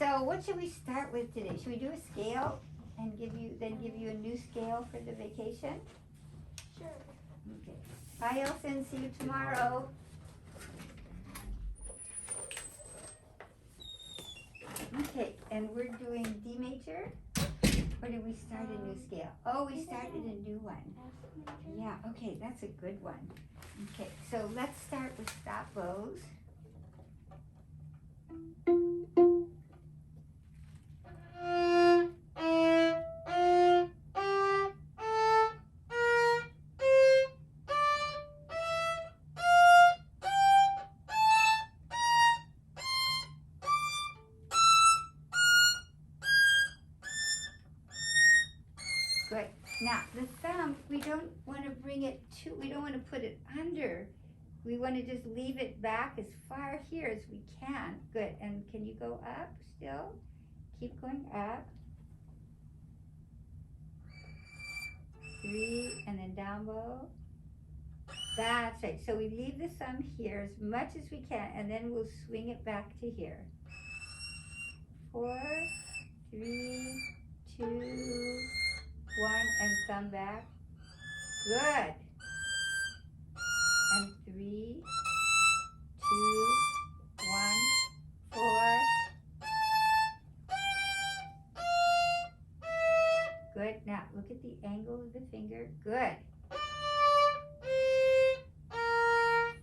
So what should we start with today? Should we do a scale and give you a new scale for the vacation? Sure. Okay. Bye, Elson. See you tomorrow. Okay, and we're doing D major. Or did we start a new scale? Oh, we started a new one. Yeah, okay, that's a good one. Okay, so let's start with stop bows. Good. Now, the thumb, we don't want to bring it to, we don't want to put it under. We want to just leave it back as far here as we can. Good. And can you go up still? Keep going up. 3, and then down bow. That's right. So we leave the thumb here as much as we can, and then we'll swing it back to here. 4, 3, 2, 1, and thumb back. Good. And 3, 2, 1, 4. Good. Now look at the angle of the finger. Good.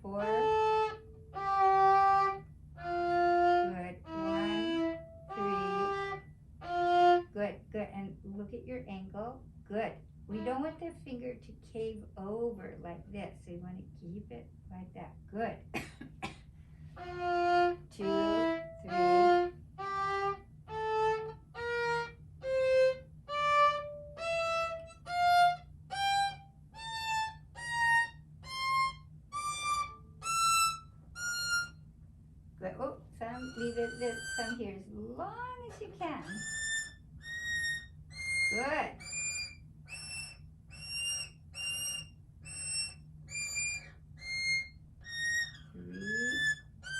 4. Good. 1, 3. Good. Good. And look at your angle. Good. We don't want the finger to cave over like this. So you want to keep it like that. Good. 2, 3. Good. Oh, thumb, leave it, the thumb here as long as you can. Good. 3.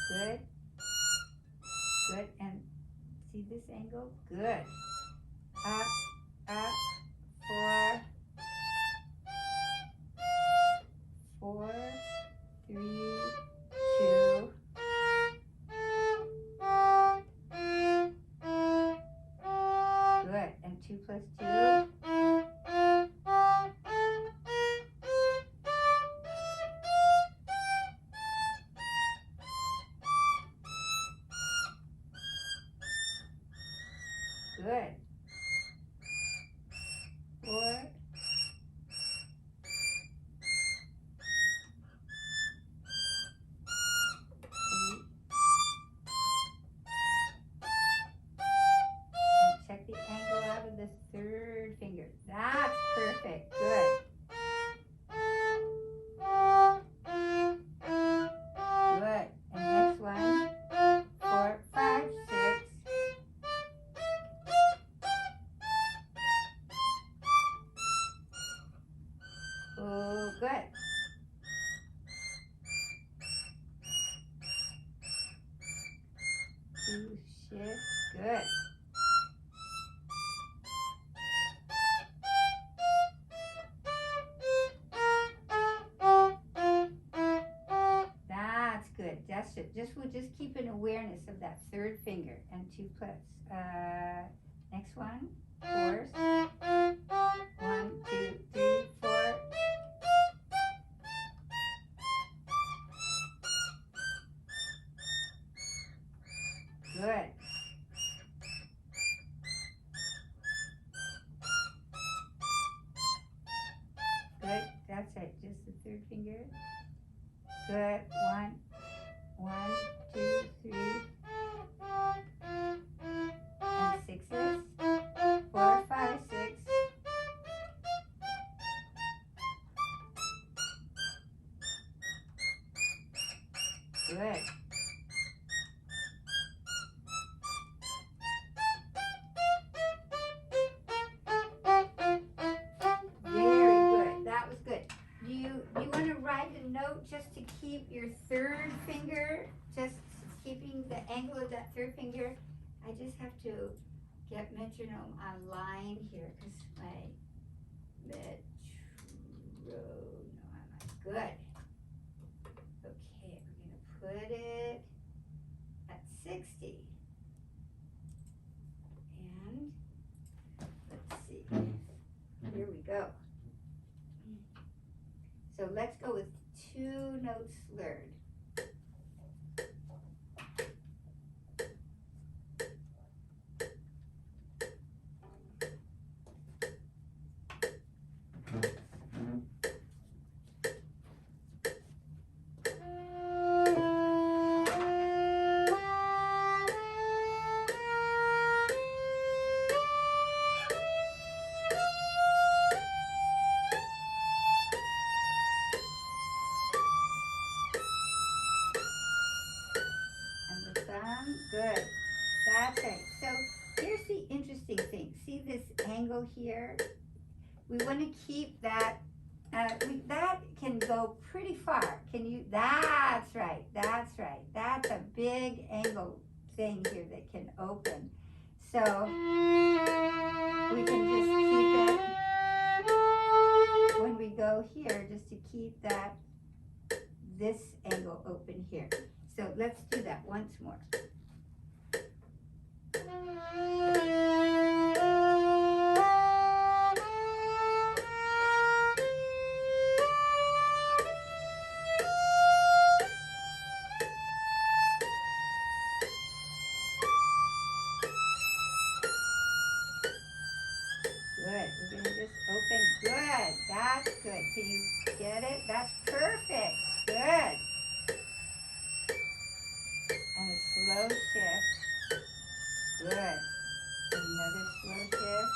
Good. Good. And see this angle? Good. Up, up. 4. 4, 3, 2. Good. And 2 plus 2. Good. 4. Check the angle out of the third finger. That's perfect. Good. Good. And next one. 4, 5, 6. Oh, good. 2 shift. Good. That's good. That's it. We'll just keep an awareness of that third finger and 2 plus. Next one. 4s. 1, 2, 3, 4. Good. Good. That's it. Just the third finger. Good. 1, 2, 3. And 6s. 4, 5, 6. Good. Just to keep your third finger, just keeping the angle of that third finger I just have to get metronome online here because my no, I'm not good. Okay, we're gonna put it at 60. And let's see, here we go. So let's go with 2 notes slurred. Good. That's right. So here's the interesting thing. See this angle here? We want to keep that. That can go pretty far. Can you? That's right. That's right. That's a big angle thing here that can open. So we can just keep it when we go here, just to keep that this angle open here. So let's do that once more. Good. We're going to just open. Good. That's good. Can you get it? That's perfect. Good. And a slow shift. Good. Another slow shift.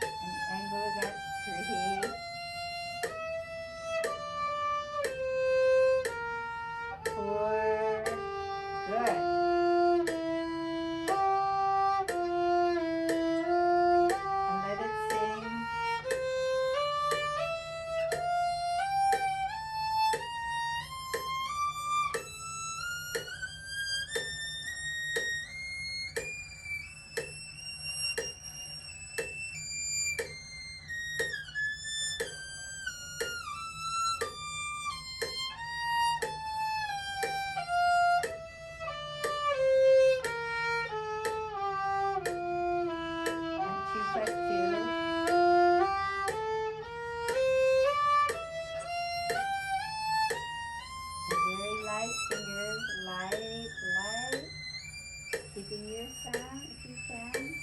And the angle is at 3. 4. Good. And let it sing. Keeping your sound if you can. And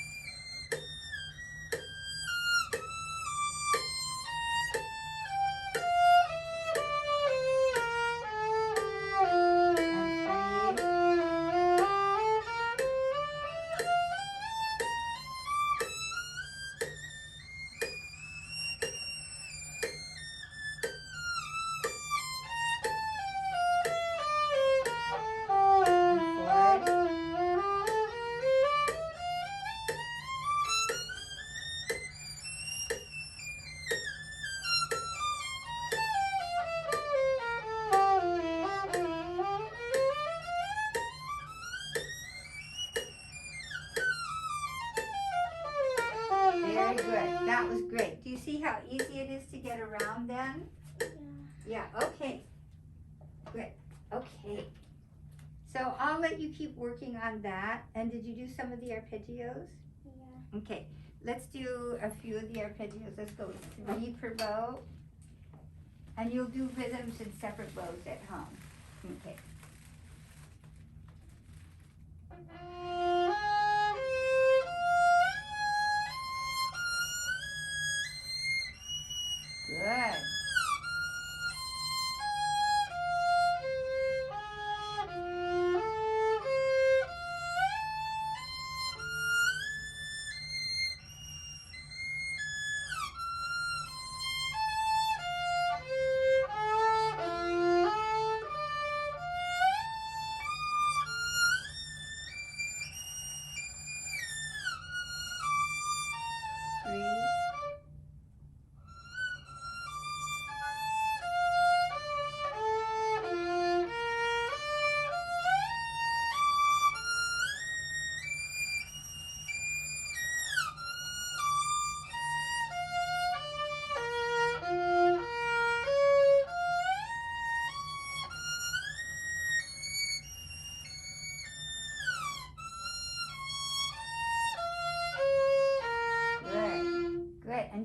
3. Very good. That was great. Do you see how easy it is to get around then? Yeah. Yeah, okay. Good. Okay. So I'll let you keep working on that. And did you do some of the arpeggios? Yeah. Okay. Let's do a few of the arpeggios. Let's go with 3 per bow. And you'll do rhythms in separate bows at home. Okay. Good.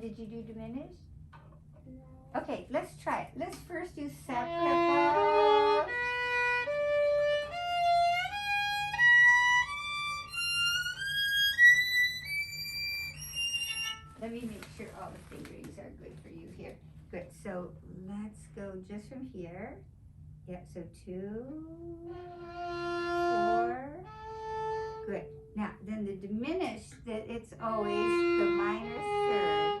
And did you do diminished? No. Okay, let's try it. Let's first do separate. Let me make sure all the fingerings are good for you here. Good, so let's go just from here. Yep, so 2, 4, good. Now, then the diminished, that it's always the minor third.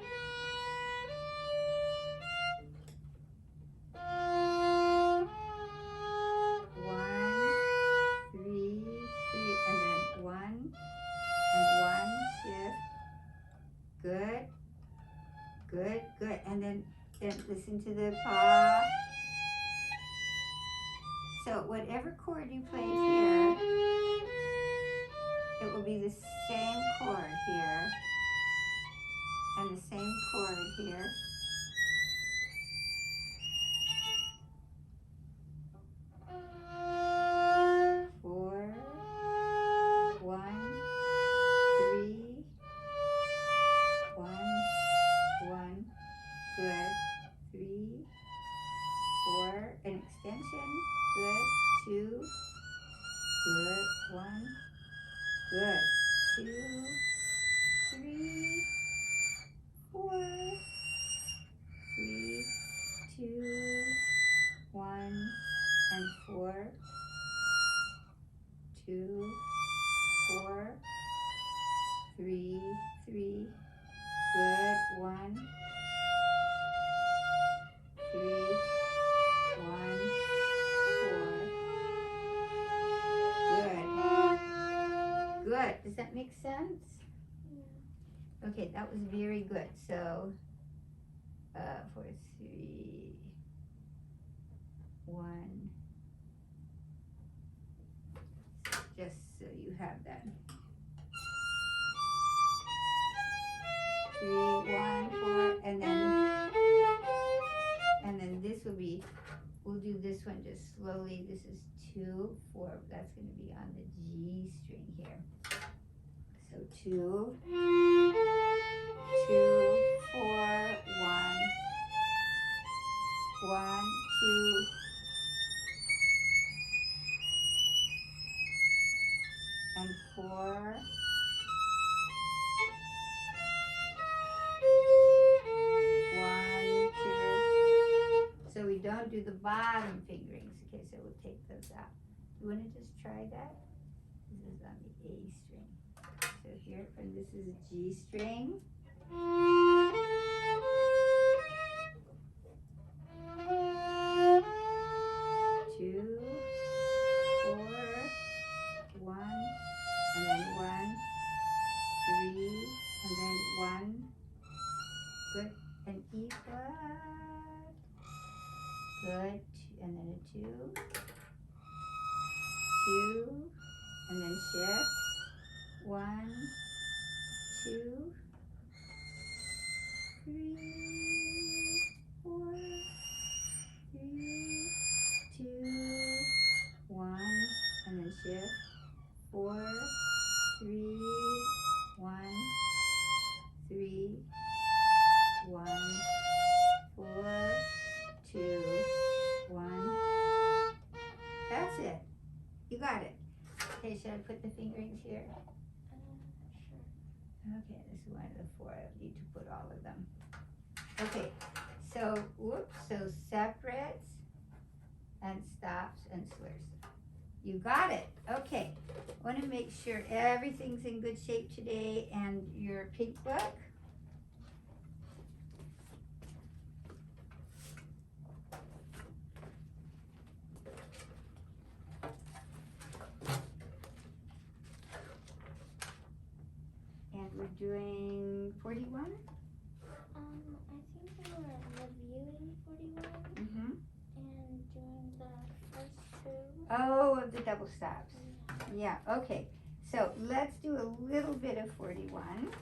Good, good, good. And then listen to the pa. So whatever chord you play here, it will be the same chord here and the same chord here. Good. 2, 3, 4. 3, 2, 1, and 4. 2, 4, 3, 3. Good. 1, 3, 1, 4. Good. Good. Does that make sense? Yeah. Okay, that was very good. So, 4, 3, 1. Just so you have that. 3, 1, 4, and then this will be. We'll do this one just slowly. This is 2, 4. That's going to be on the G string here. So 2, 2, 4, 1, 1, 2, and 4. 1, 2. So we don't do the bottom fingerings. Okay, so we'll take those out. You want to just try that? This is on the A string. So here, and this is a G string. 2, 4, 1, and then 1, 3, and then 1. Good, and E flat. Good, and then a 2, 2, and then shift. 1, 2, 3, 4, 3, 2, 1, and then shift. 4, 3, 1, 3, 1, 4, 2, 1. That's it. You got it. Okay, should I put the fingerings here? Sure. Okay, this is one of the 4. I need to put all of them. Okay, so whoops, so separates and stops and slurs. You got it. Okay, I want to make sure everything's in good shape today and your pink book. And we're doing 41? I think we were reviewing 41 Mm-hmm. and doing the first 2. Oh, of the double stops. Yeah, okay. So let's do a little bit of 41.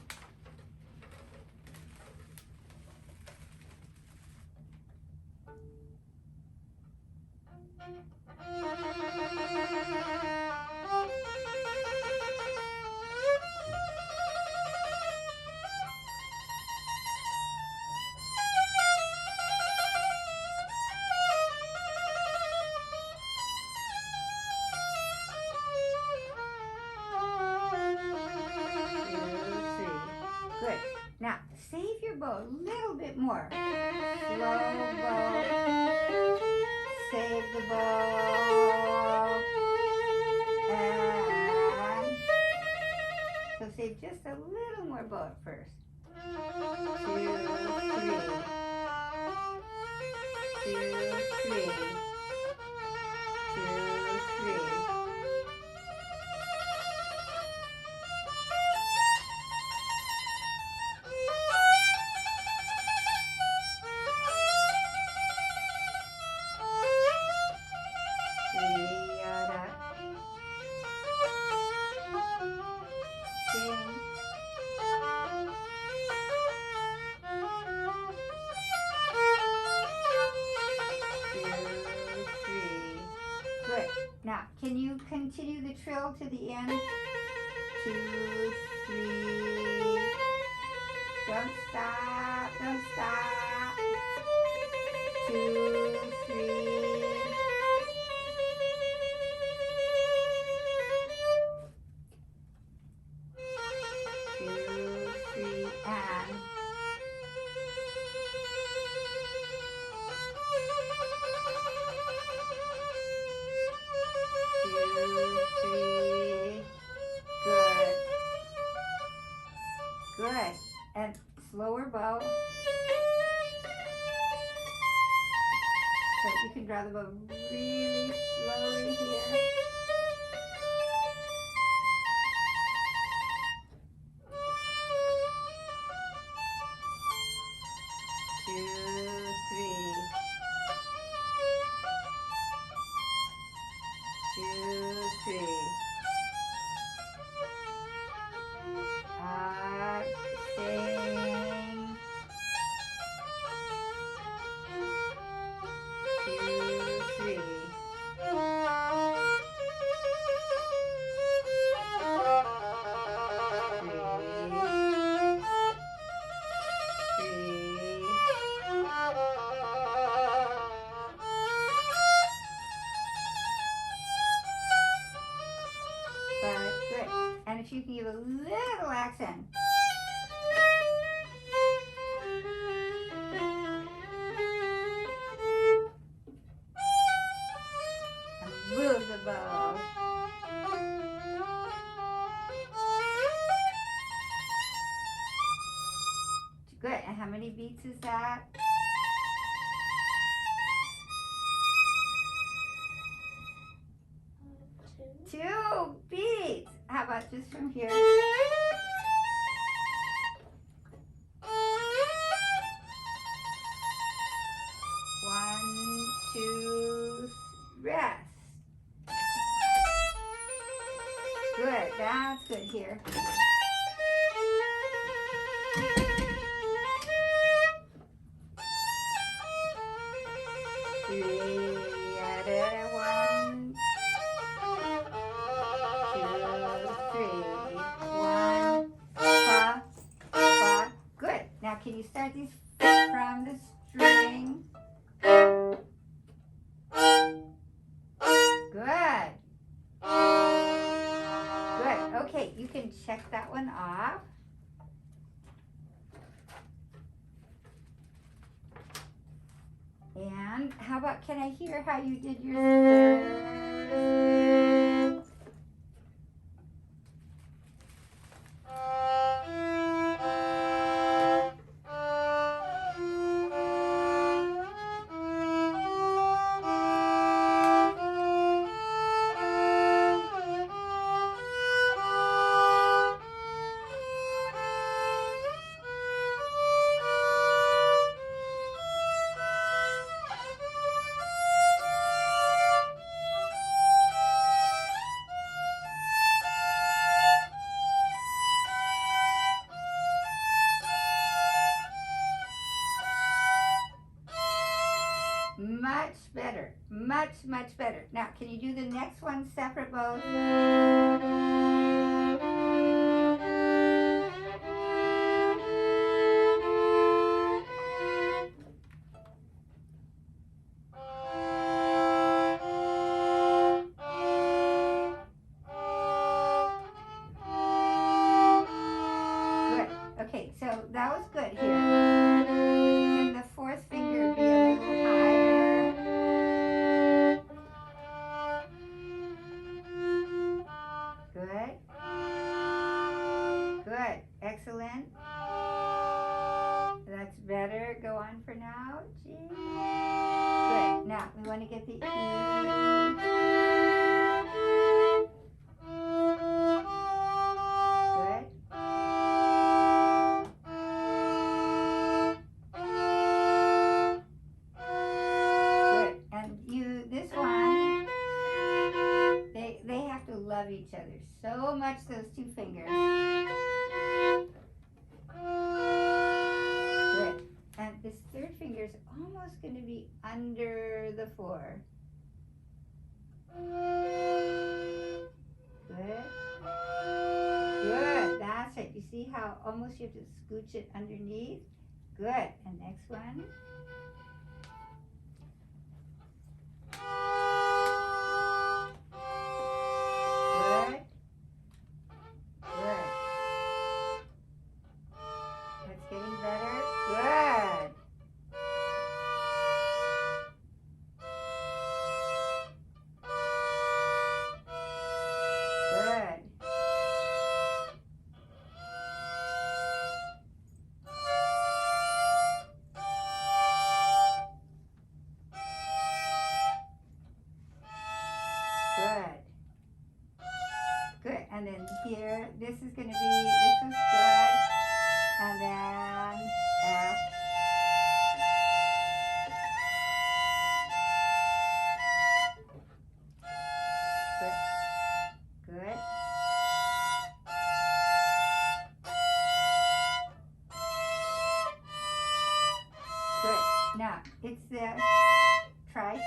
your bow a little bit more. Slow bow. Save the bow. And so save just a little more bow at first. 2, 3. 2, 3. 2, 3. Now, can you continue the trill to the end? 2, 3. Don't stop, don't stop. 2, 3. 2, 3, and 2, 3. Good. Good. And slower bow. So you can draw the bow really slowly here. And if you can give a little accent. And move the bow. Good. And how many beats is that? 2 beats. How about just from here? 1, 2, rest. Good, that's good here. Now can you start these from the string? Good. Good. Okay, you can check that one off. And how about, can I hear how you did your third? Much better. Much, much better. Now, can you do the next one separate bows? Good. Okay, so that was good here. Excellent. That's better. Go on for now. G. Good. Now we want to get the E. Good. Good. And this one, they have to love each other so much, those two fingers. Good. And this third finger is almost going to be under the 4. Good. Good. That's right. You see how almost you have to scooch it underneath? Good. And next one. Good. Good. That's getting better. Good. Good. Good. Good. And then here, this is going to be, this is good. And then F. Good. Good. Good. Now, it's the tritone.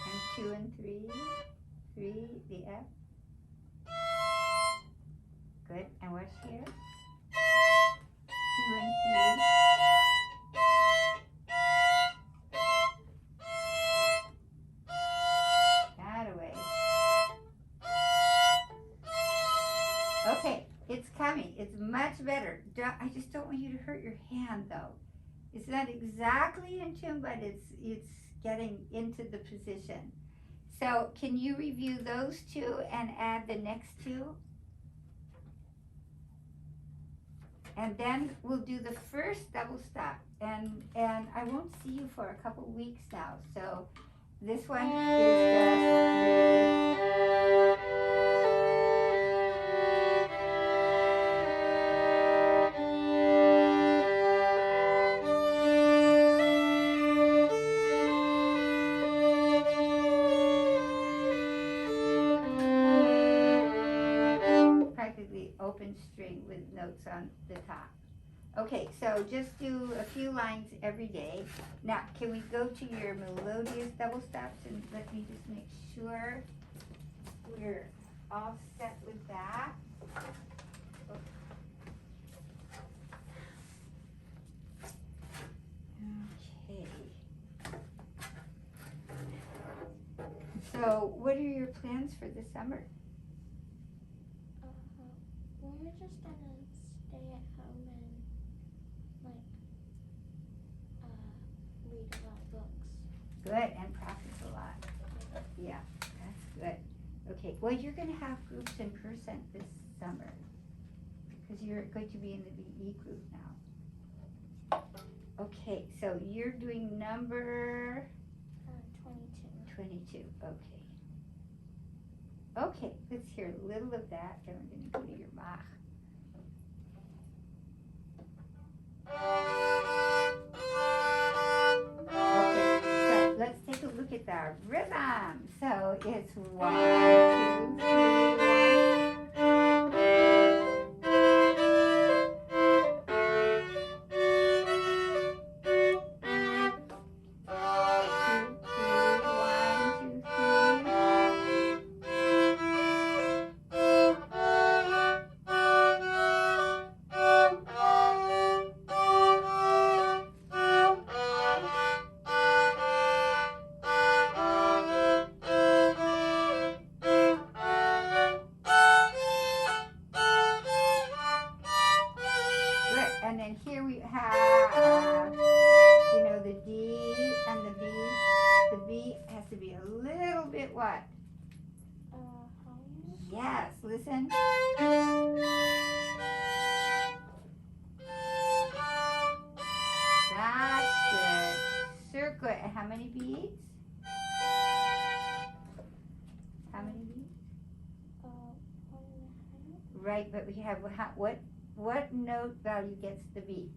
And 2 and 3. 3, the F. Good. And what's here? 2 and 3. That away. Okay, it's coming. It's much better. I just don't want you to hurt your hand, though. It's not exactly in tune, but it's getting into the position. So can you review those two and add the next two? And then we'll do the first double stop. And I won't see you for a couple weeks now. So this one is practically open string with notes on the top. Okay, so just do a few lines every day. Now, can we go to your melodious double stops and let me just make sure we're all set with that. Okay. So, what are your plans for the summer? We're just gonna stay at home and read a lot of books. Good, and practice a lot. Yeah, that's good. Okay, well, you're going to have groups in person this summer because you're going to be in the VE group now. Okay, so you're doing number 22. 22. Okay. Okay, let's hear a little of that, then we're going to go to your Bach. Okay, so let's take a look at the rhythm. So it's 1, 2, 3, 1, 2, 3. it what? Higher. Yes, listen. That's good. Circle it. And how many beats? How many beats? 1.5. Right, but we have what note value gets the beat?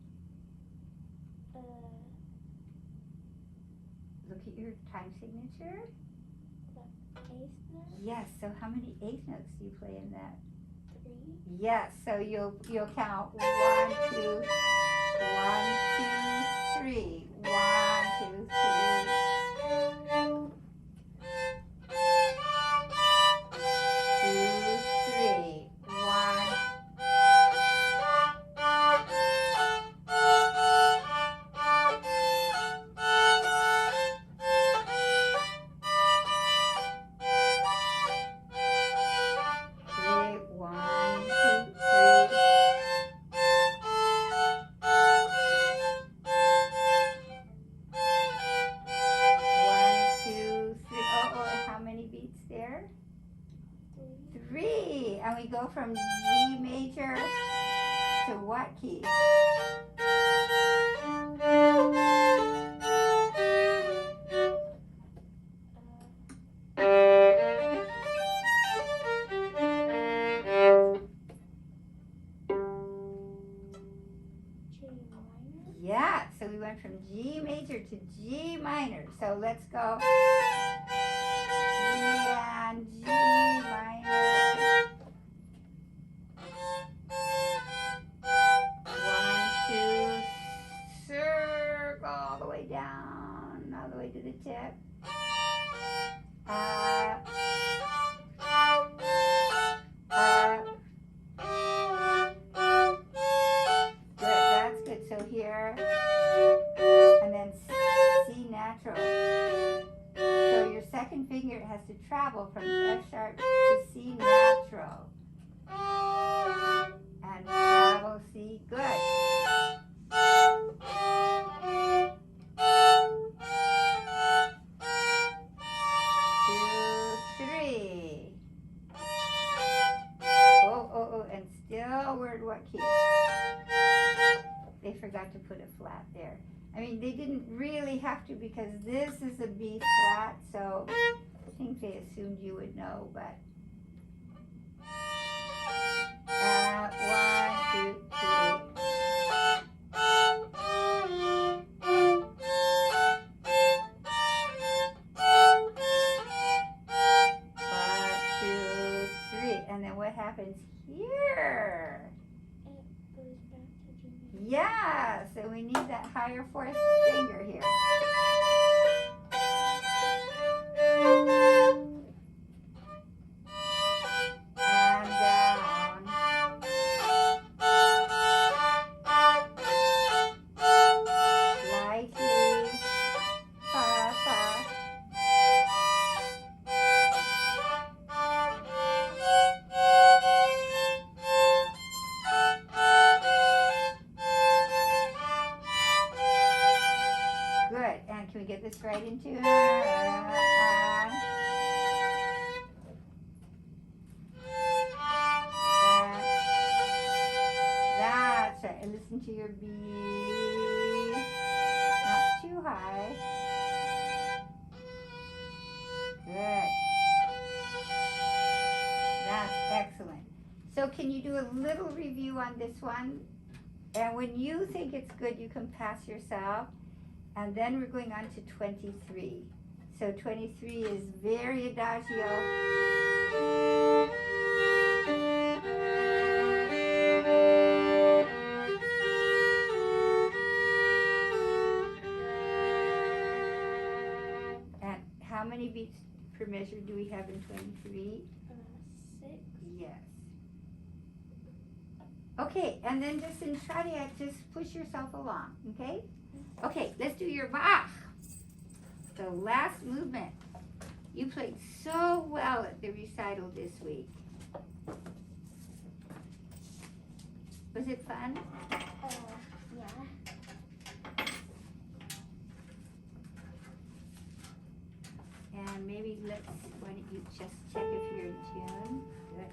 Look at your time signature. The 8th note. Yes. So how many eighth notes do you play in that? 3. Yes. So you'll count 1, 2, 3. 1, 2, 3. 2, 3. 1. And we go from G major to what key? G minor. Yeah, so we went from G major to G minor. So let's go G and G minor. 1, 2, circle all the way down, all the way to the tip. Up. Good, that's good. So here, and then C natural. So your second finger has to travel from F sharp to C natural. And travel C, good. 2, 3. Oh, and still we're at what key? They forgot to put a flat there. I mean, they didn't really have to because this is a B flat, so I think they assumed you would know, but. 1, 2, 3. 1, 2, 3. And then what happens here? It goes back to G minor. Yeah, so we need that higher fourth finger here. And down. Lightly. Fa, fa. Good. And can we get this right into that's right. And listen to your B. Not too high. Good. That's excellent. So can you do a little review on this one? And when you think it's good, you can pass yourself. And then we're going on to 23. So 23 is very adagio. And how many beats per measure do we have in 23? 6. Yes. Okay, and then just in Shadia, just push yourself along, okay? Okay, let's do your Bach. The last movement. You played so well at the recital this week. Was it fun? Yeah. And And maybe why don't you just check if you're in tune? Good.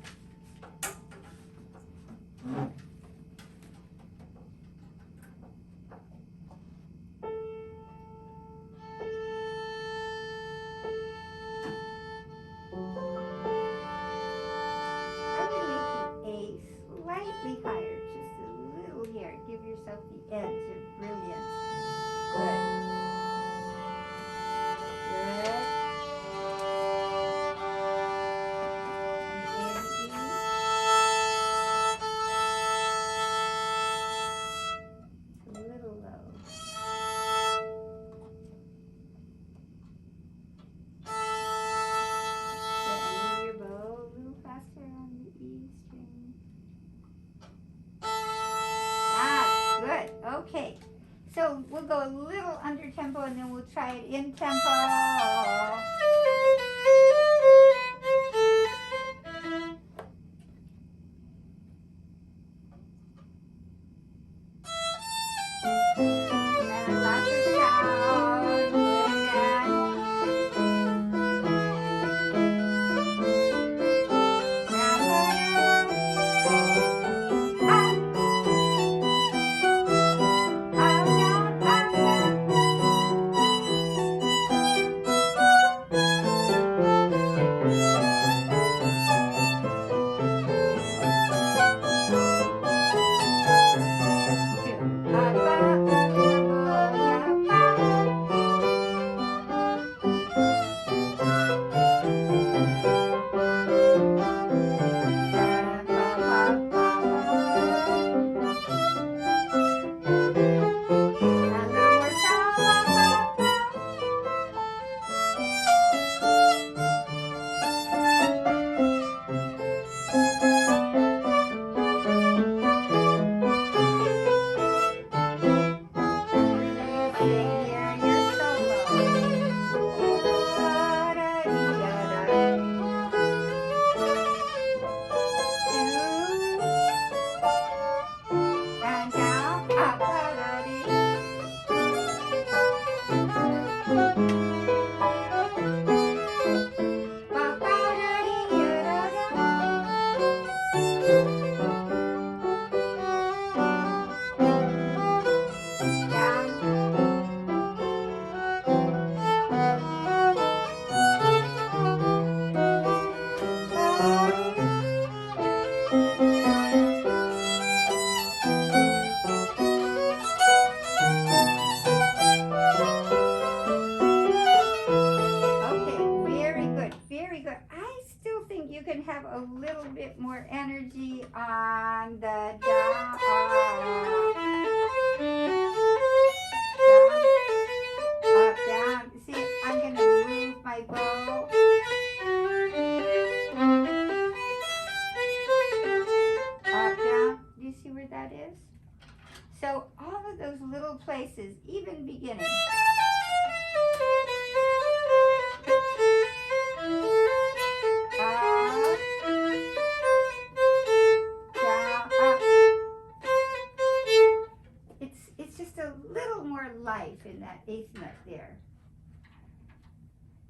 I would make the A slightly higher, just a little here. Give yourself the edge of brilliance. Good. Good. And E. A little low. Then move your bow a little faster on the E string. Good. Okay. So we'll go a little under tempo and then we'll try it in tempo. And lots of sound. A little bit more energy on the down, up, down. See, I'm going to move my bow. Up, down. Do you see where that is? So all of those little places, even beginning. Life in that eighth note there.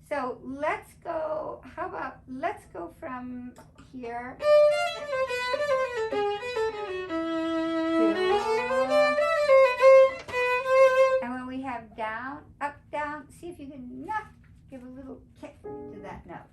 So let's go, let's go from here to, and when we have down, up, down, see if you can give a little kick to that note.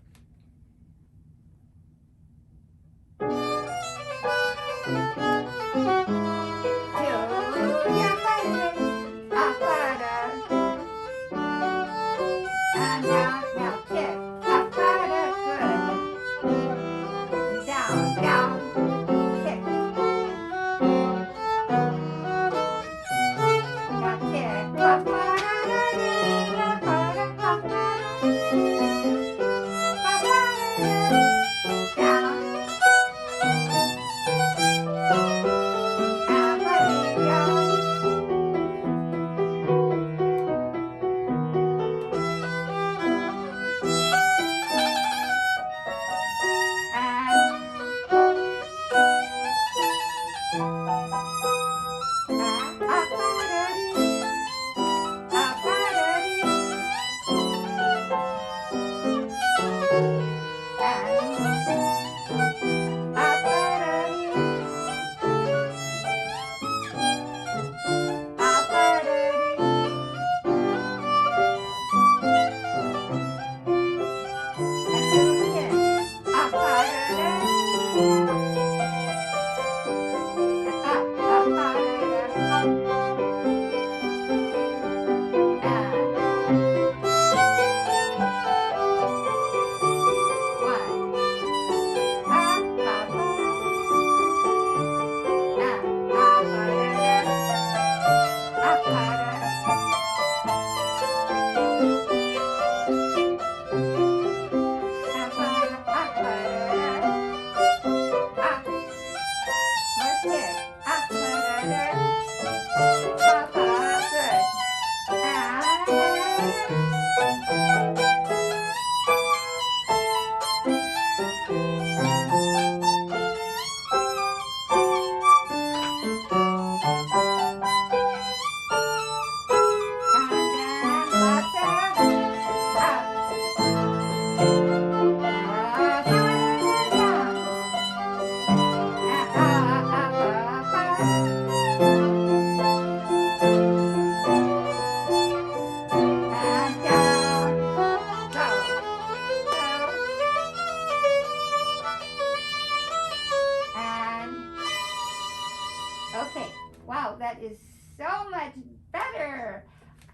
Okay, wow, that is so much better.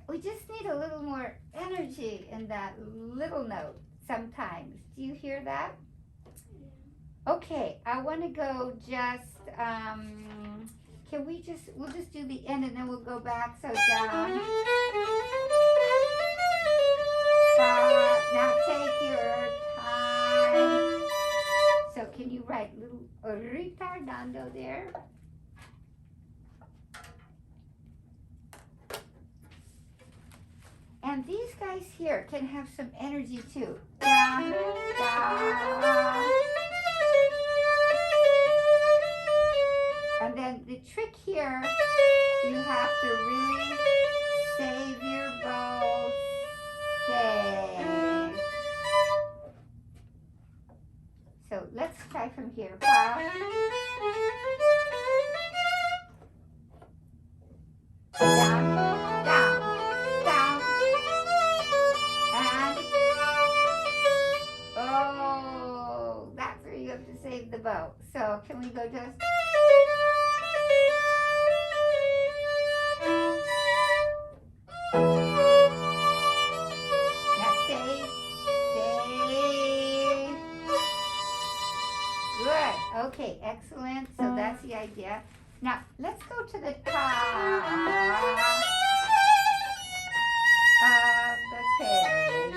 We just need a little more energy in that little note sometimes. Do you hear that? Okay, I want to go just, can we just, we'll just do the end and then we'll go back. So down. Now take your time. So can you write little ritardando there? And these guys here can have some energy too. Down, down. And then the trick here, you have to really save your bow. Save. So let's try from here. Down, down, down. And, oh, that's where you have to save the bow. So can we go just... Okay, excellent. So that's the idea. Now, let's go to the top of the page.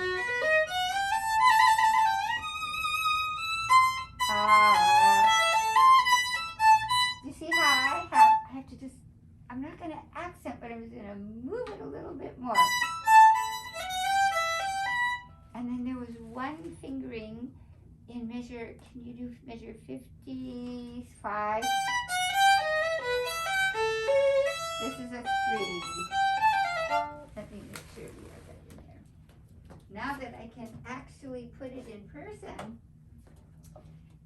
You see how I have to just, I'm not going to accent, but I'm just going to move it a little bit more. And then there was one fingering in measure, can you do measure 55? This is a 3. Let me make sure we have that in there. Now that I can actually put it in person,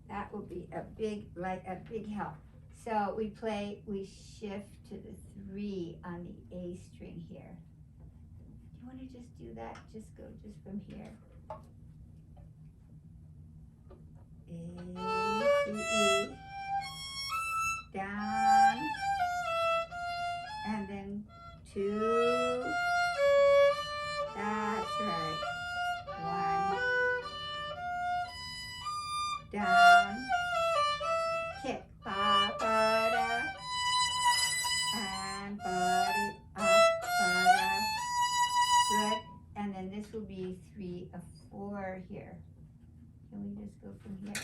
that will be a big help. So we shift to the 3 on the A string here. Do you want to just do that? Just go just from here. A, C, E, down, and then 2, that's right, 1, down, kick, ba, ba, da, and body, up, ba, da, good, and then this will be 3, a 4 here. Can we just go from here?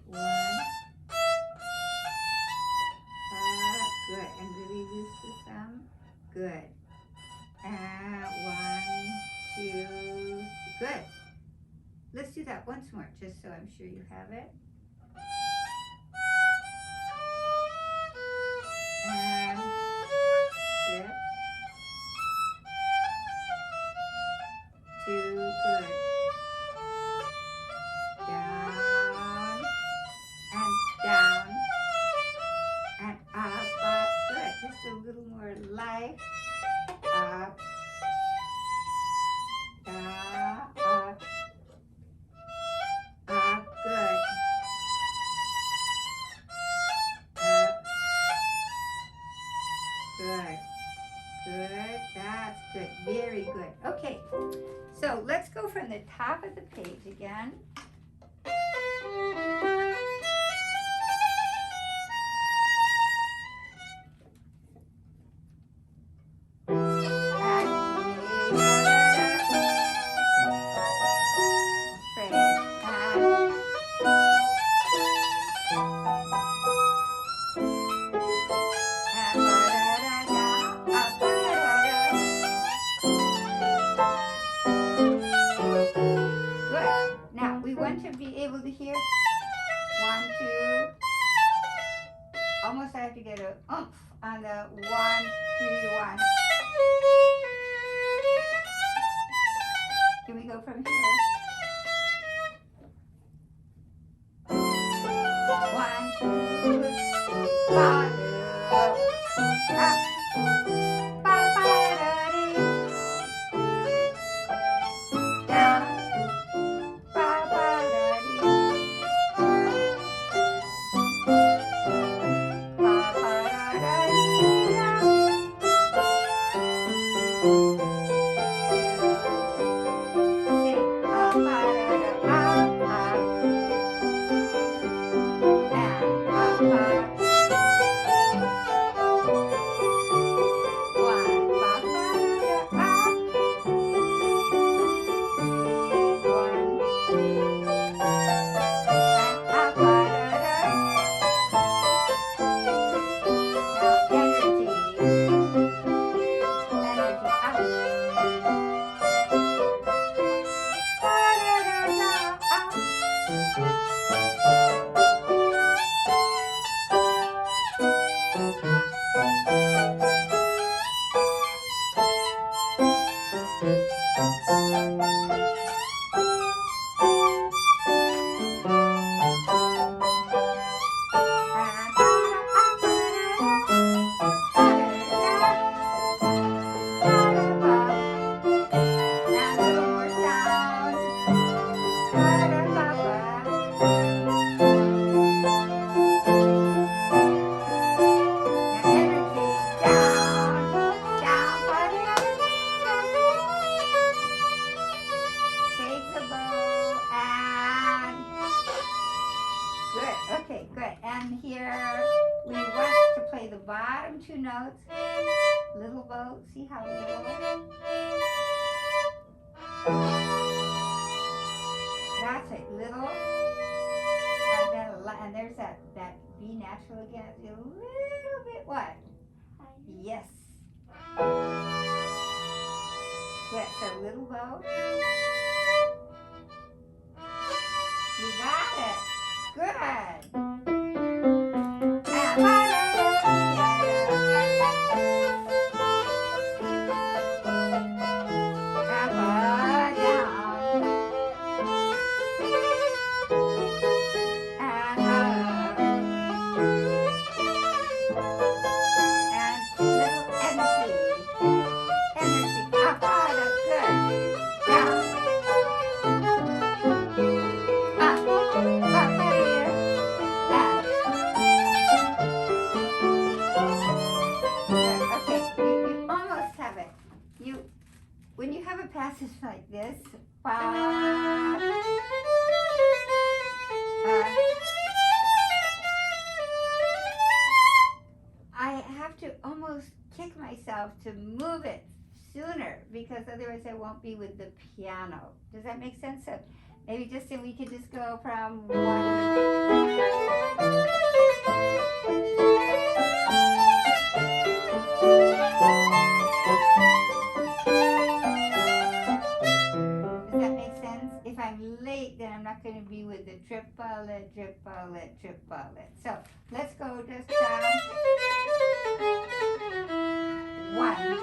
1. Good. And really loose the thumb. Good. And 1, 2. Good. Let's do that once more, just so I'm sure you have it. And shift. 2. Good. Down and up, good. Just a little more life. Up, down, up, good. Up, good, good. That's good. Very good. Okay, so let's go from the top of the page again. Two notes, little bow, see how little? That's it, little, and then and there's that B natural again, a little bit what? Yes. Good, so little bow. You got it. Good. When you have a passage like this, I have to almost kick myself to move it sooner because otherwise I won't be with the piano. Does that make sense? So maybe just then we could just go from one. If I'm late, then I'm not going to be with the triplet, triplet, triplet. So let's go just one.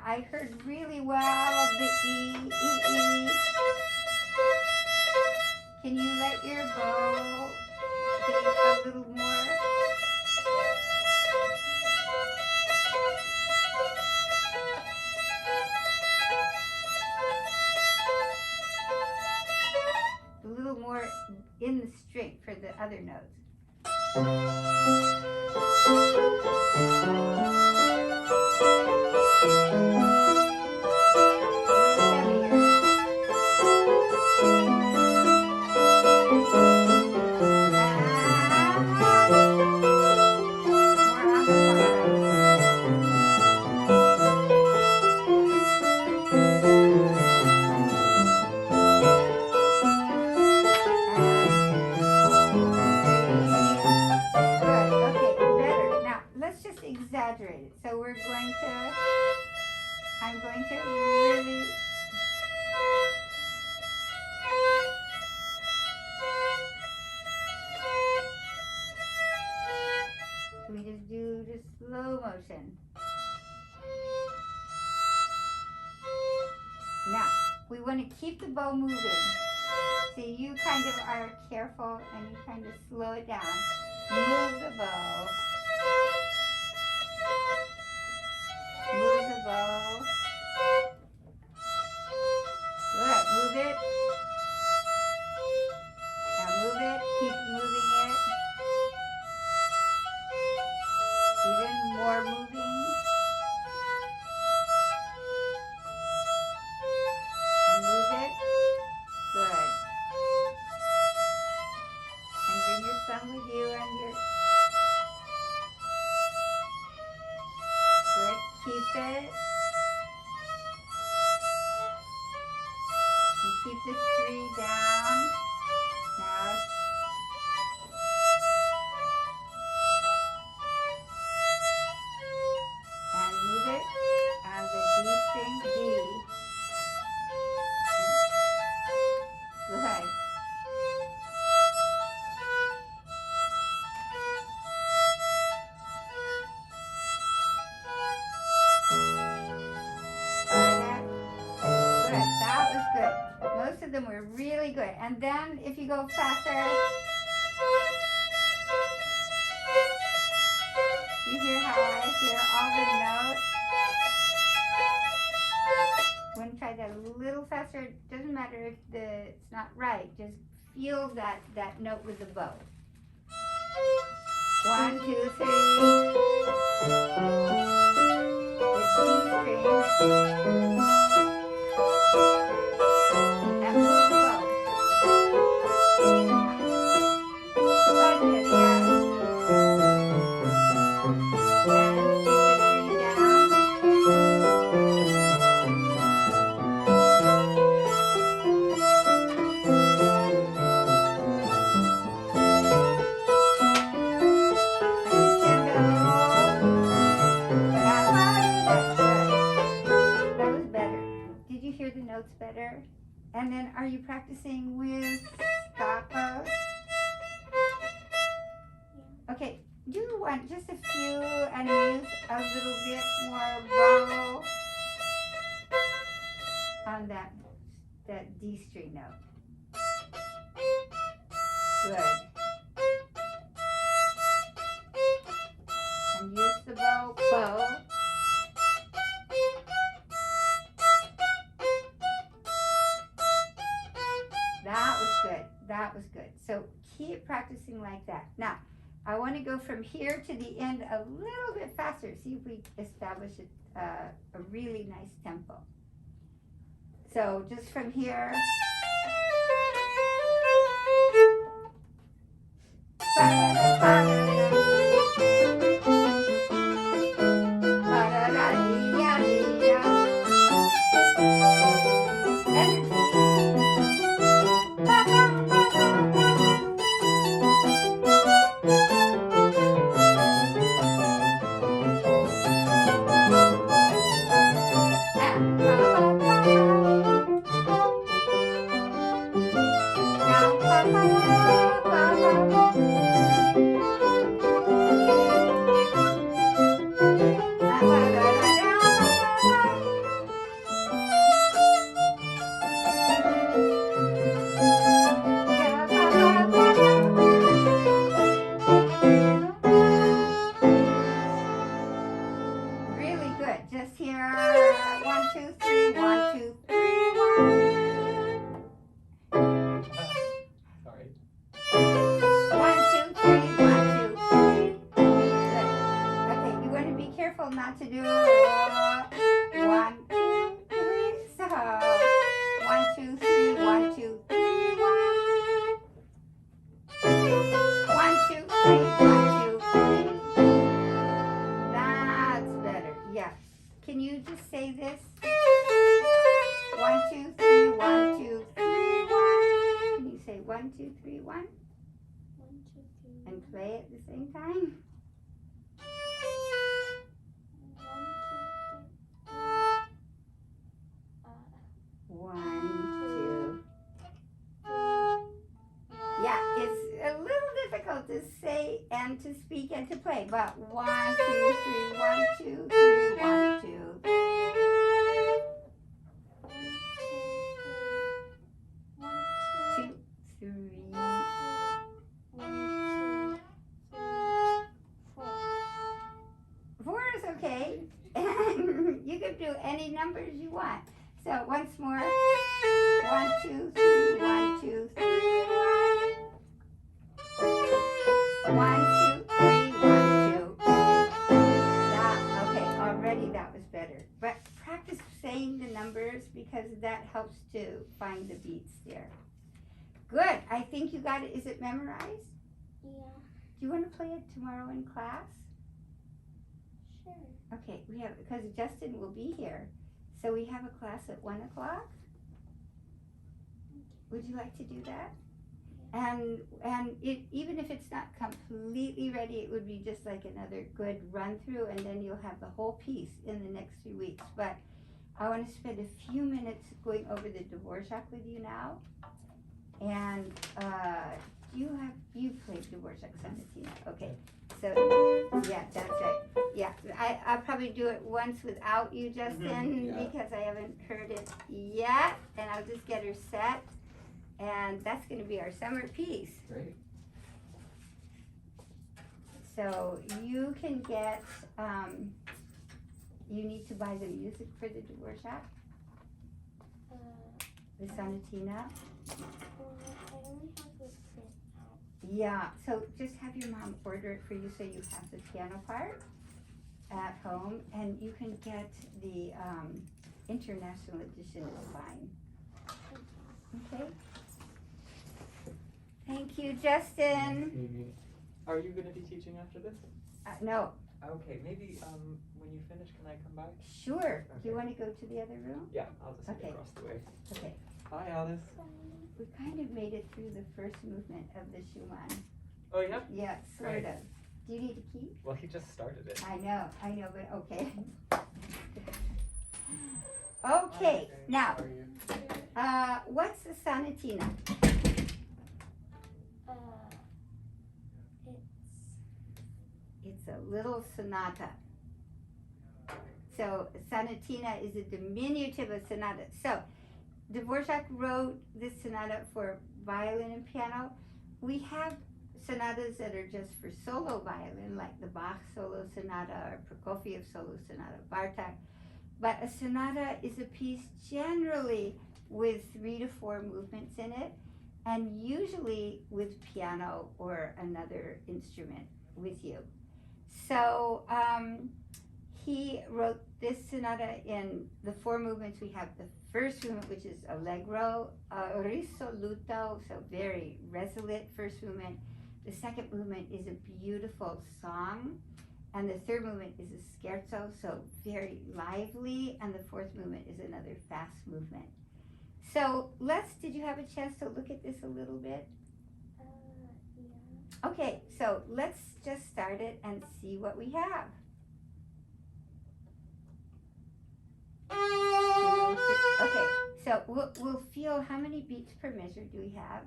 I heard really well the E, E, E. Can you let your bow be a little more? A little more in the string for the other notes. motion. Now, we want to keep the bow moving. So you kind of are careful and you kind of slow it down. Move the bow. Move the bow. Good. Move it. Now move it. Keep moving it. Even more moving. And move it. Good. And bring your thumb with you and your... Good. Keep it. And keep the 3 down. Now. And move it on the D string, D. Good. Good. That was good. Most of them were really good. And then if you go faster, you hear how I hear all the notes? Want to try that a little faster? It doesn't matter if it's not right. Just feel that note with the bow. 1, 2, 3. The D string. And move the bow. That's it, yeah. And keep the 3 down. That was better. Did you hear the notes better? And then are you practicing with stop-bows? Okay, do you want just a few and use a little bit more bow on that D string note? Good. And use the bow. That was good. That was good. So keep practicing like that. Now, I want to go from here to the end a little bit faster. See if we establish a really nice tempo. So just from here. Really good. Just here. 1, 2, 3. 1, 2, 3. 1. Sorry. 1, 2, 3. 1, 2, 3. Good. Okay, you want to be careful not to do 1, 2, 3. So 1, 2, 3. 1, 2, 3. 1, 2, 3. 1, 2, 3. That's better. Yeah. Can you just say this? 1, 2, 3. 1, 2, 3. 1. Can you say 1, 2, 3. 1? 1, 2, 3. And play at the same time? 1, 2. Yeah, it's a little difficult difficult to say and to speak and to play, but 1, 2, 3, 1, 2, 3, 1, 2. Two, three. Four is okay. You can do any numbers you want. So once more. 1, 2, 3, 1, 2, 3, 1. 1, 2, 3, 1, 2. Okay, already that was better. But practice saying the numbers because that helps to find the beats there. Good. I think you got it. Is it memorized? Yeah. Do you want to play it tomorrow in class? Sure. Okay, we have, because Justin will be here. So we have a class at 1 o'clock. Would you like to do that? And even if it's not completely ready, it would be just like another good run through, and then you'll have the whole piece in the next 3 weeks. But I want to spend a few minutes going over the Dvorak with you now. And you've played Dvorak Sonatina. Okay, so yeah, that's right. Yeah, I'll probably do it once without you, Justin, because I haven't heard it yet, and I'll just get her set. And that's going to be our summer piece. Great. So you can get, you need to buy the music for the Dvorak, the Sonatina. I only have the print out. Yeah, so just have your mom order it for you so you have the piano part at home, and you can get the international edition is fine. Okay. Thank you, Justin. Are you going to be teaching after this? No. Okay, maybe when you finish, can I come by? Sure. Okay. Do you want to go to the other room? Yeah, I'll just Okay. get across the way. Okay. Hi, Alice. We kind of made it through the first movement of the Schumann. Oh, yeah? Yeah, sort Right. of. Do you need a key? Well, he just started it. I know, but okay. Okay, now, what's the Sonatina? It's a little sonata. So Sonatina is a diminutive of sonata. So Dvorak wrote this sonata for violin and piano. We have sonatas that are just for solo violin, like the Bach solo sonata or Prokofiev solo sonata, Bartok. But a sonata is a piece generally with 3 to 4 movements in it, and usually with piano or another instrument with you. So he wrote this sonata in the 4 movements. We have the first movement, which is allegro, risoluto, so very resolute first movement. The second movement is a beautiful song, and the third movement is a scherzo, so very lively, and the fourth movement is another fast movement. So did you have a chance to look at this a little bit? Yeah. Okay, so let's just start it and see what we have. 2, 3. Okay, so we'll feel how many beats per measure do we have?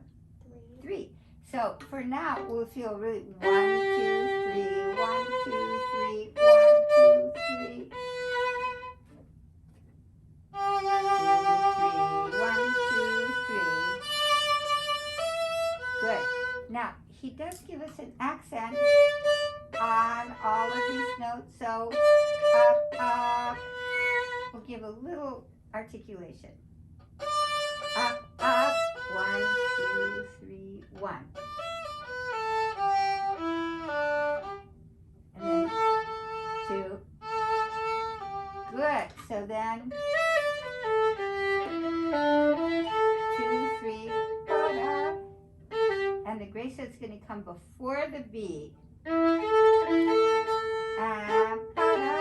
3. So for now, we'll feel really 1, 2, 3, 1, 2, 3, 1, 2, 3. 2, 3, 1, 2, 3. Good. Now, he does give us an accent on all of these notes, so up, up. We'll give a little articulation. Up, up, 1, 2, 3, 1. And then 2. Good. So then 2, 3, ba-da. And the gracious is going to come before the B. And ba-da.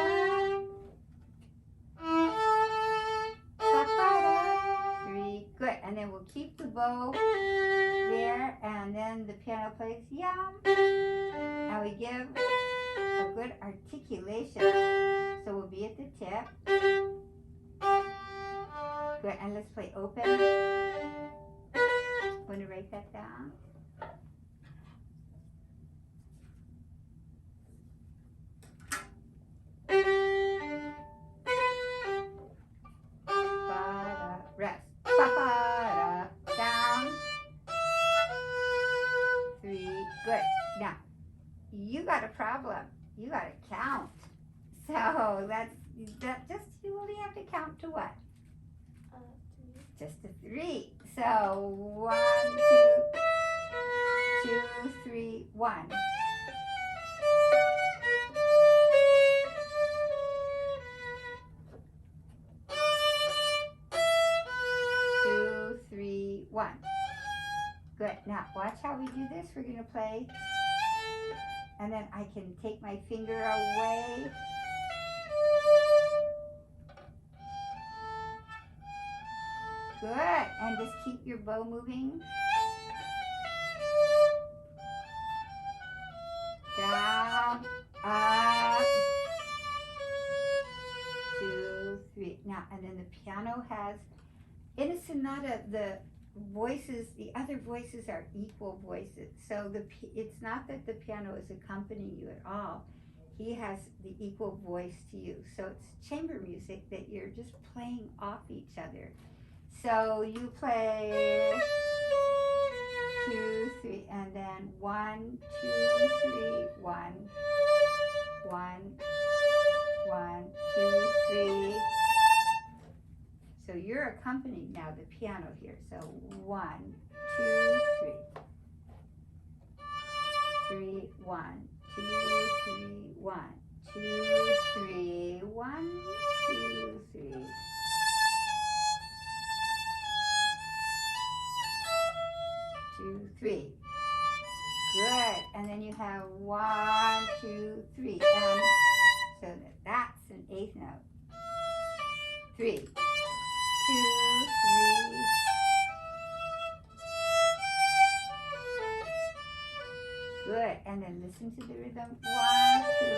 3. Good. And then we'll keep the bow there, and then the piano plays yum. And we give a good articulation. So we'll be at the tip. Good. And let's play open. Want to write that down? Good. Now, you got a problem. You got to count. So that just, you only have to count to what? 3. Just to 3. So 1, 2, 3, 1. 2, 3, 1. Good. Now watch how we do this. We're gonna play, and then I can take my finger away. Good. And just keep your bow moving. Down, up, 2, 3. Now, and then the piano has, in a sonata, the voices, the other voices are equal voices. So it's not that the piano is accompanying you at all. He has the equal voice to you. So it's chamber music that you're just playing off each other. So you play 2, 3, and then 1, 2, 3, 1, 1, 1, 2, 3. So you're accompanying now the piano here. So 1, 2, 3, 3, 1, 2, 3, 1, 2, 3, 1, 2, 3. 2, 3. Good. And then you have 1, 2, 3. And so that's an 8th note. 3, 2, 3. Good. And then listen to the rhythm. 1, 2.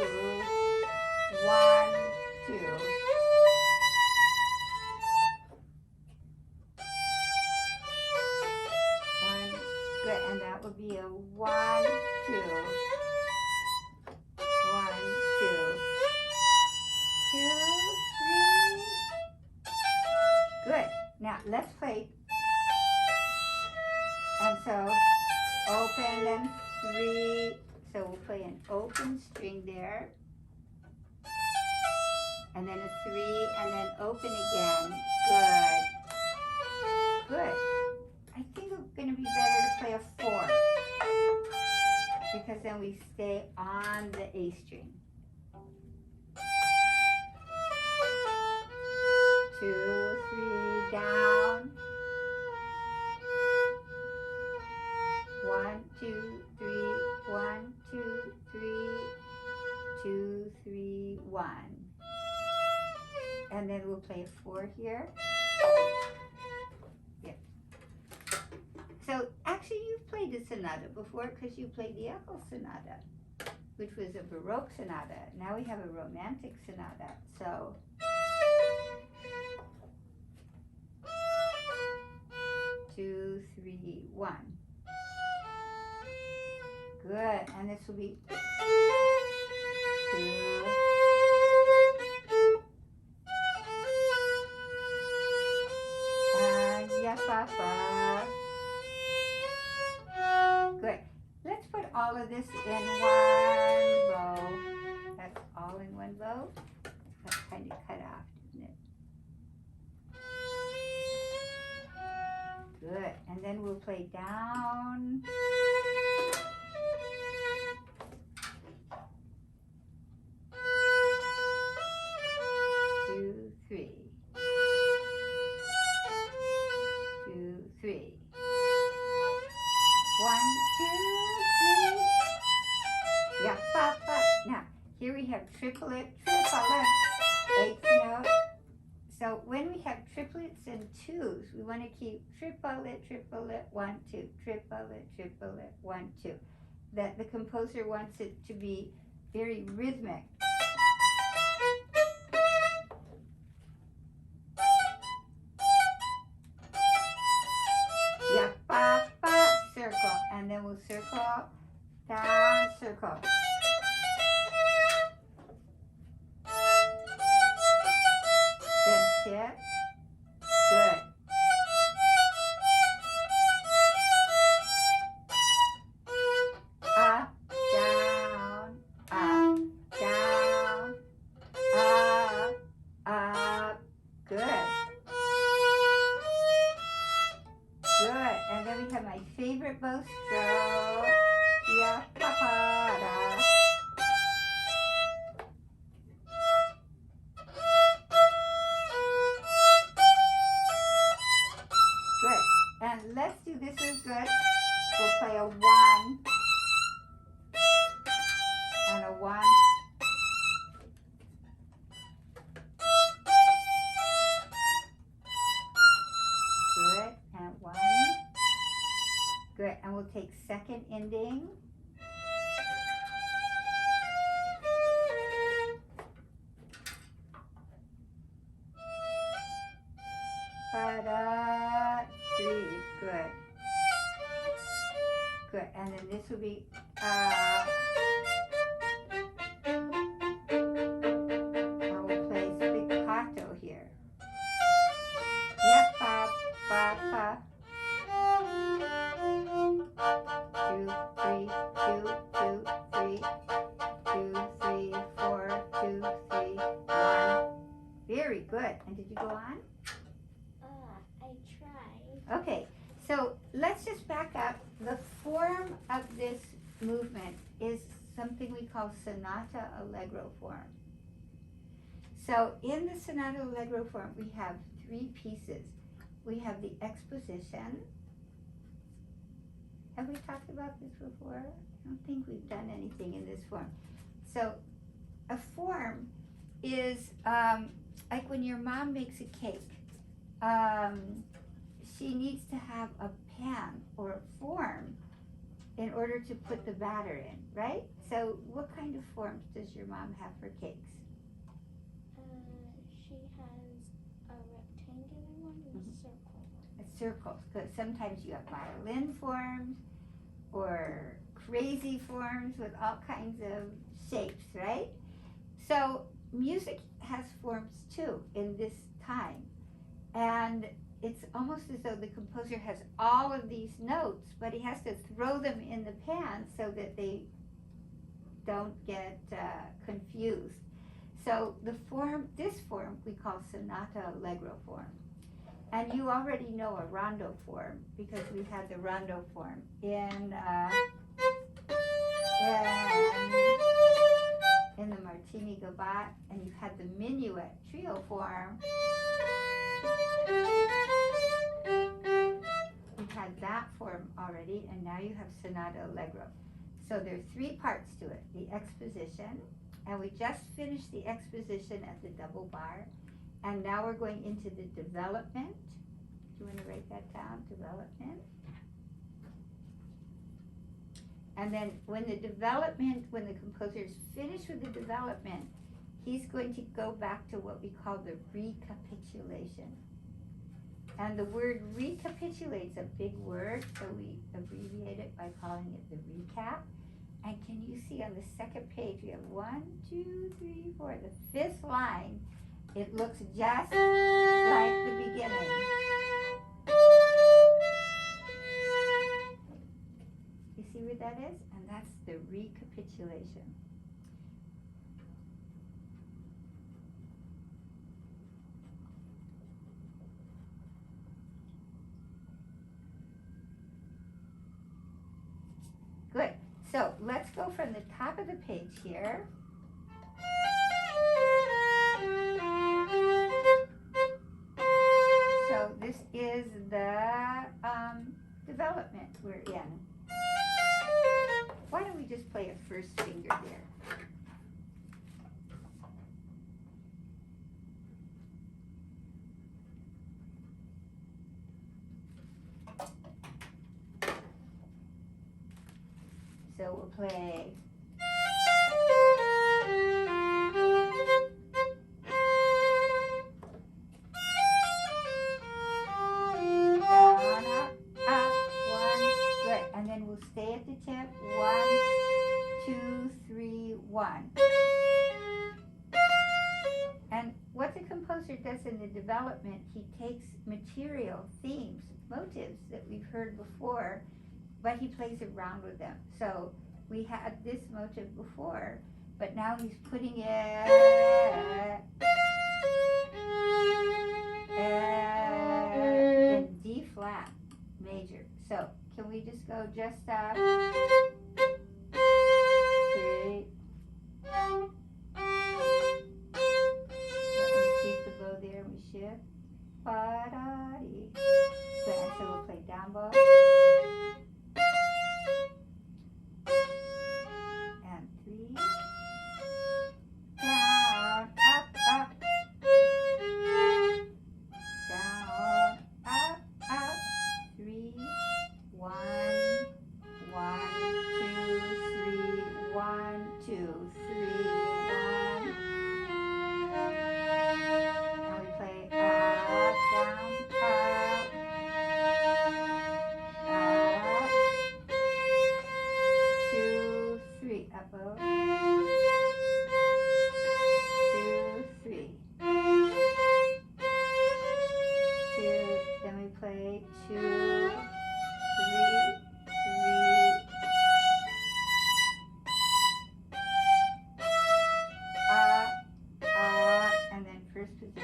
1, 2. Good, and that would be a 1, 2, 1, 2, 2, 3. Good. Now let's play. And so open and 3. So we'll play an open string there, and then a 3, and then open again. Good. Good. I think it's going to be better to play a 4, because then we stay on the A string. 2, 3, down. 1, 2, 3, 1, 2, 3, 2, 3, 1. And then we'll play a 4 here. So actually you've played the sonata before, because you played the Echo Sonata, which was a Baroque sonata. Now we have a Romantic sonata. So two, 3, 1. Good. And this will be 2. And ya pa pa. Good. Let's put all of this in one bow. That's all in one bow. That's kind of cut off, isn't it? Good. And then we'll play down. 2, 3. 2, 3. 1, 2, 3. Yeah, pa, pa. Now, here we have triplet, 8th note. So when we have triplets and 2s, we want to keep triplet, 1, 2, triplet, 1, 2. That the composer wants it to be very rhythmic. Yeah, pa, pa, circle, and then we'll circle, down, circle. Then shift. Good. favorite bow stroke. Yeah, papa, da. Good. And let's do this one good. We'll play a 1 and a 1. Good. And 1. Good. And we'll take second ending. Da, 3. Good. Good. And then this will be I will play spiccato here. Yep, ba, ba, ba. 2, 3, 2, 2, 3, 2, 3, 4, 2, 3, 1. Very good. And did you go on? I tried. Okay, so let's just back up. The form of this movement is something we call sonata allegro form. So in the sonata allegro form, we have 3 pieces. We have the exposition. Have we talked about this before? I don't think we've done anything in this form. So a form is like when your mom makes a cake. She needs to have a pan or a form in order to put the batter in, right? So what kind of forms does your mom have for cakes? She has a rectangular one and a circle. Circles, because sometimes you have violin forms or crazy forms with all kinds of shapes, right? So music has forms too in this time. And it's almost as though the composer has all of these notes, but he has to throw them in the pan so that they don't get confused. So the form, this form, we call sonata allegro form. And you already know a rondo form because we had the rondo form in the Martini Gavotte, and you've had the minuet trio form. You've had that form already, and now you have sonata allegro. So there are 3 parts to it. The exposition, and we just finished the exposition at the double bar, and now we're going into the development. Do you want to write that down? Development. And then when the composer is finished with the development, he's going to go back to what we call the recapitulation. And the word recapitulate's a big word, so we abbreviate it by calling it the recap. And can you see on the second page, we have 1, 2, 3, 4, the 5th line. It looks just like the beginning. You see what that is? And that's the recapitulation. Good. So let's go from the top of the page here. So this is the development we're in. Why don't we just play a first finger there? So we'll play. Down, up, 1, good. And then we'll stay at the tip. 1, 2, 3, 1. And what the composer does in the development, he takes material, themes, motives that we've heard before, but he plays around with them. So we had this motive before, but now he's putting it in D flat major. So can we just go just up? 3. We keep the bow there, we shift. Ba-da-dee. So we'll play down bow. And 3. Down, up, up. Down, up, up. 3, 1, 1, 2, 3, 1, 2, 3, 1. And we play up, down, up, up, 2, 3, up, bow. 2, 3. 2, then we play 2, 3, 3, up, and then first position.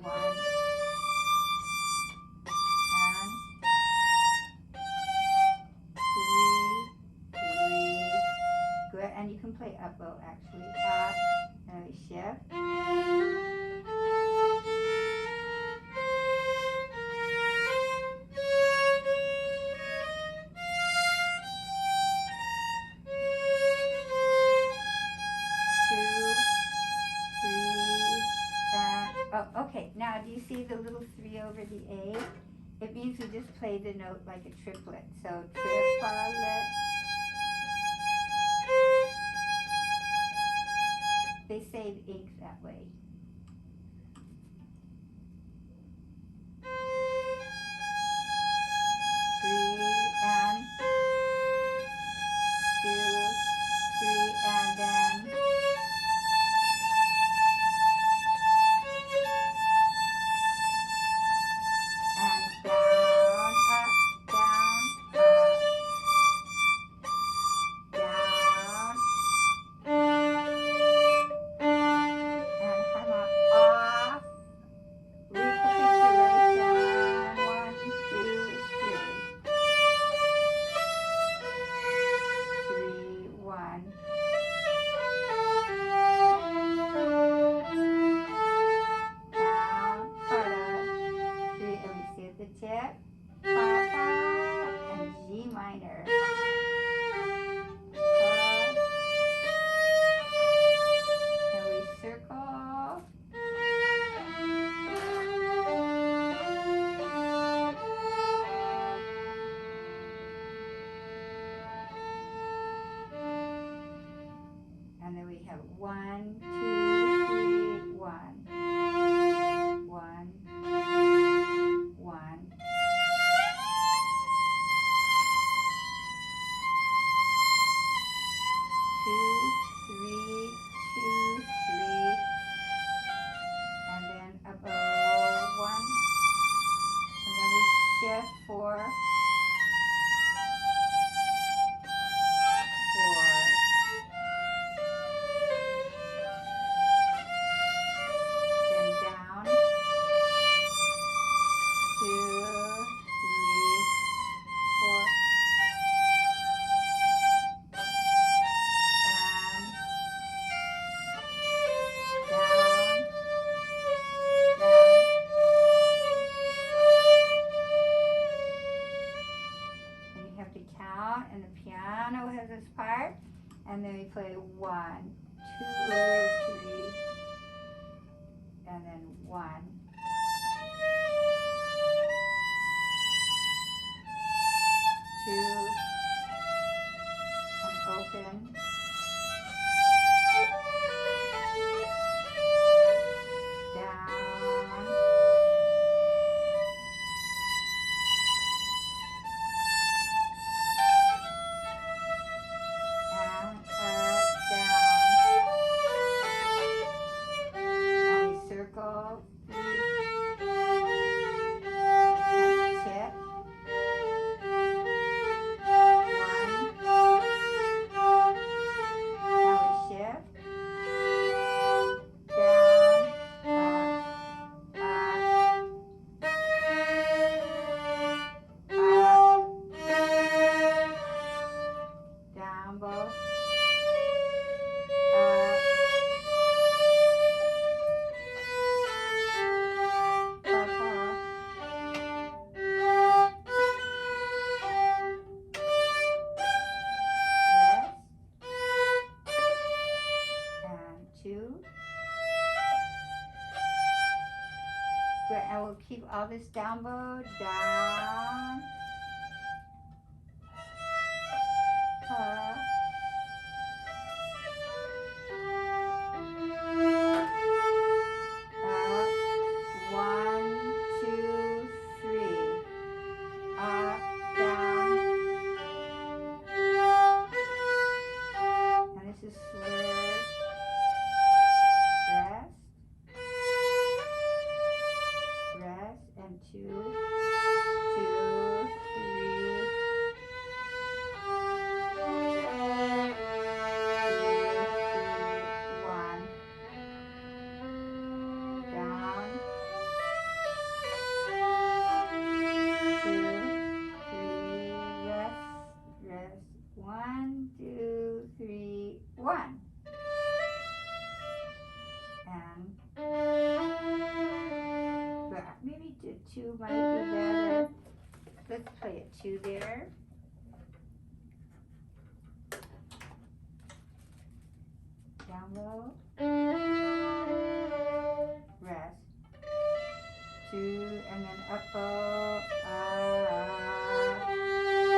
1, and 3, 3. Good, and you can play up bow actually. Up, and we shift. 2, 3, and oh, okay. Now, do you see the little 3 over the A? It means we just play the note like a triplet. So triplet. They save ink that way. Three and 2, 3 and then. And down, up, down, up, down. And come on, off. Recapitulation. 1, 2, 3. 3, 1. Down, part, 3, and we see at the tip. Fa, fa, and G minor. Fa, and we circle. And then we have 1, 2, 3, 1. 1, 1. 2, 3, 2, 3. And then a bow, 1. And then we shift 4. 4. Then down. 2, 3, 4. Down, down, and you have to count, and the piano has its part, and then we play 1, 2, 3, and then 1. 2, and open. Down. And up, down. Good, and we'll keep all this down bow, down, up, up, 1, 2, 3, up, down, and this is slur, rest, rest, and 2, 2, 3, 1, down, 2, 3, rest, rest, 1, 2, 3, 1, and maybe 2 might be better. Let's play a 2 there. Down low, rest, 2, and then up bow,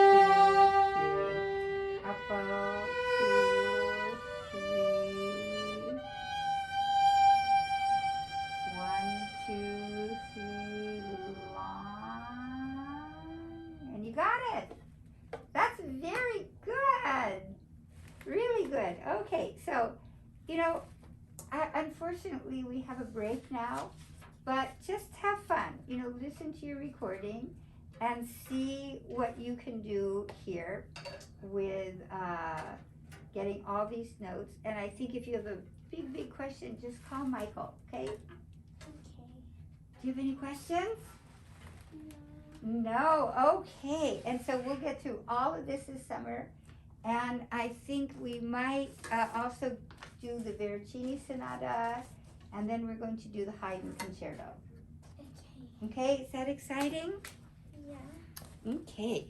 2, 3, up bow, 2, 3, 1, 2, 3, long, and you got it. That's very good. Really good. Okay, so, you know, unfortunately we have a break now, but just have fun. You know, listen to your recording and see what you can do here with getting all these notes. And I think if you have a big question, just call Michael, okay? Okay. Do you have any questions? No. No, okay. And so we'll get through all of this summer. And I think we might also do the Veracini Sonata, and then we're going to do the Haydn Concerto. Okay. Okay, is that exciting? Yeah. Okay.